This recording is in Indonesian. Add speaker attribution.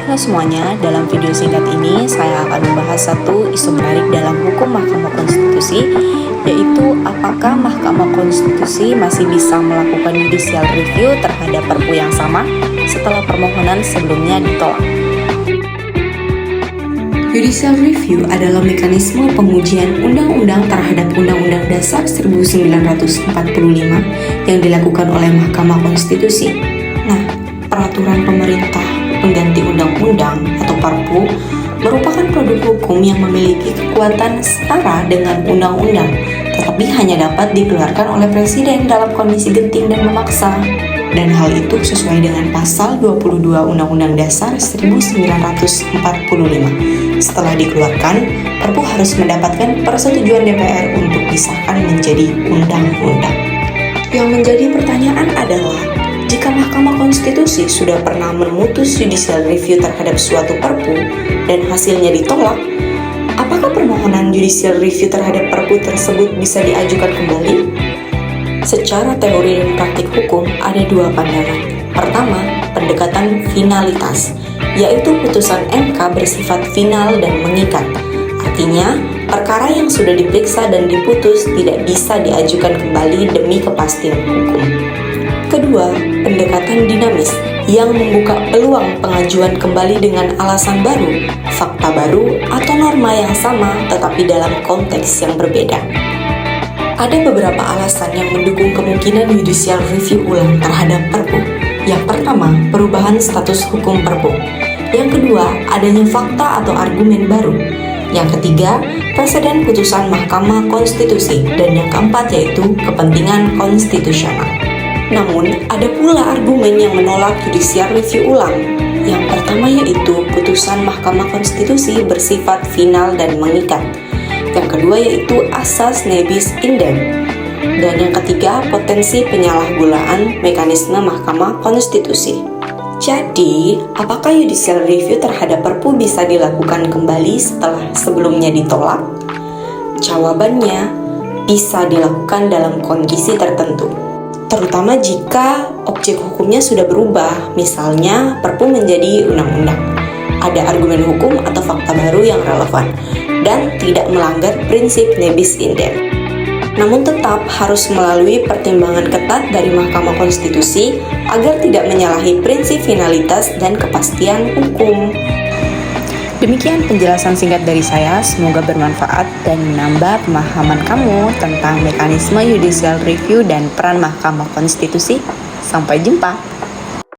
Speaker 1: Halo semuanya, dalam video singkat ini saya akan membahas satu isu menarik dalam hukum Mahkamah Konstitusi, yaitu apakah Mahkamah Konstitusi masih bisa melakukan judicial review terhadap Perpu yang sama setelah permohonan sebelumnya ditolak. Judicial review adalah mekanisme pengujian undang-undang terhadap Undang-Undang Dasar 1945 yang dilakukan oleh Mahkamah Konstitusi. Nah, peraturan pemerintah pengganti undang-undang atau Perpu merupakan produk hukum yang memiliki kekuatan setara dengan undang-undang, tetapi hanya dapat dikeluarkan oleh presiden dalam kondisi genting dan memaksa. Dan hal itu sesuai dengan pasal 22 Undang-Undang Dasar 1945. Setelah dikeluarkan, Perpu harus mendapatkan persetujuan DPR untuk disahkan menjadi undang-undang. Yang menjadi pertanyaan adalah, jika Mahkamah Konstitusi sudah pernah memutus judicial review terhadap suatu Perpu dan hasilnya ditolak, apakah permohonan judicial review terhadap Perpu tersebut bisa diajukan kembali? Secara teori dan praktik hukum ada dua pandangan. Pertama, pendekatan finalitas, yaitu putusan MK bersifat final dan mengikat. Artinya, perkara yang sudah diperiksa dan diputus tidak bisa diajukan kembali demi kepastian hukum. Kedua, pendekatan dinamis yang membuka peluang pengajuan kembali dengan alasan baru, fakta baru, atau norma yang sama tetapi dalam konteks yang berbeda. Ada beberapa alasan yang mendukung kemungkinan judicial review ulang terhadap Perpu. Yang pertama, perubahan status hukum Perpu. Yang kedua, adanya fakta atau argumen baru. Yang ketiga, preseden putusan Mahkamah Konstitusi. Dan yang keempat yaitu kepentingan konstitusional. Namun, ada pula argumen yang menolak judicial review ulang. Yang pertama yaitu putusan Mahkamah Konstitusi bersifat final dan mengikat. Yang kedua yaitu asas nebis indem. Dan yang ketiga, potensi penyalahgunaan mekanisme Mahkamah Konstitusi. Jadi, apakah judicial review terhadap Perpu bisa dilakukan kembali setelah sebelumnya ditolak? Jawabannya, bisa dilakukan dalam kondisi tertentu. Terutama jika objek hukumnya sudah berubah, misalnya Perpu menjadi undang-undang. Ada argumen hukum atau fakta baru yang relevan dan tidak melanggar prinsip nebis indem. Namun tetap harus melalui pertimbangan ketat dari Mahkamah Konstitusi agar tidak menyalahi prinsip finalitas dan kepastian hukum. Demikian penjelasan singkat dari saya, semoga bermanfaat dan menambah pemahaman kamu tentang mekanisme judicial review dan peran Mahkamah Konstitusi. Sampai jumpa!